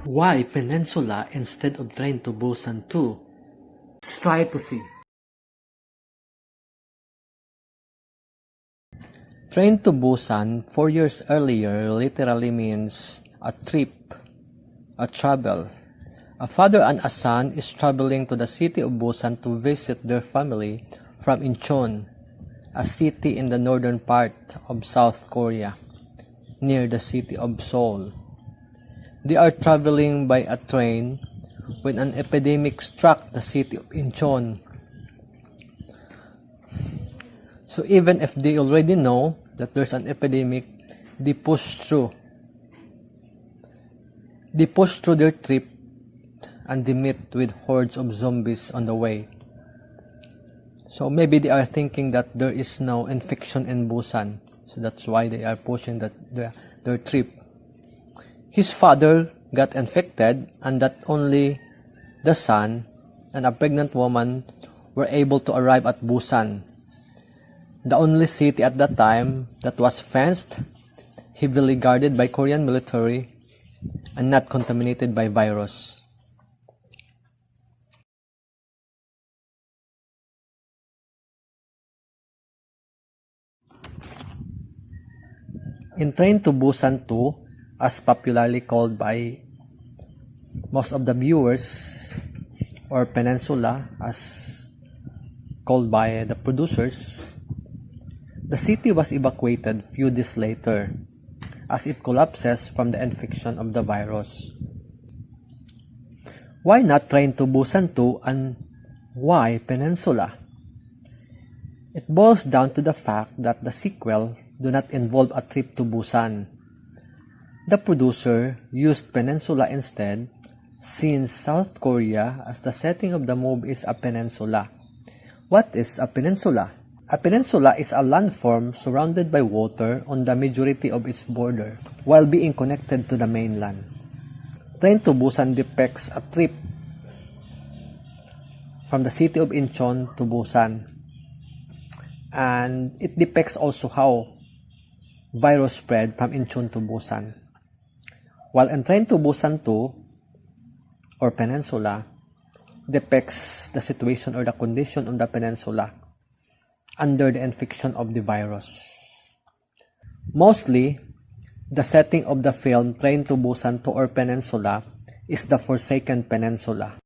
Why Peninsula instead of Train to Busan 2? Let's try to see. Train to Busan 4 years earlier literally means a trip, a travel. A father and a son is traveling to the city of Busan to visit their family from Incheon, a city in the northern part of South Korea, near the city of Seoul. They are traveling by a train when an epidemic struck the city of Incheon. So even if they already know that there's an epidemic, they push through. They push through their trip and they meet with hordes of zombies on the way. So maybe they are thinking that there is no infection in Busan. So that's why they are pushing their trip. His father got infected and that only the son and a pregnant woman were able to arrive at Busan, the only city at that time that was fenced, heavily guarded by Korean military, and not contaminated by virus. In Train to Busan 2, as popularly called by most of the viewers, or Peninsula as called by the producers, the city was evacuated few days later as it collapses from the infection of the virus. Why not Train to Busan 2 and why Peninsula? It boils down to the fact that the sequel do not involve a trip to Busan. The producer used Peninsula instead since South Korea as the setting of the movie is a peninsula. What is a peninsula? A peninsula is a landform surrounded by water on the majority of its border while being connected to the mainland. Train to Busan depicts a trip from the city of Incheon to Busan, and it depicts also how virus spread from Incheon to Busan. While in Train to Busan 2 or Peninsula depicts the situation or the condition of the peninsula under the infection of the virus. Mostly, the setting of the film Train to Busan 2 or Peninsula is the Forsaken Peninsula.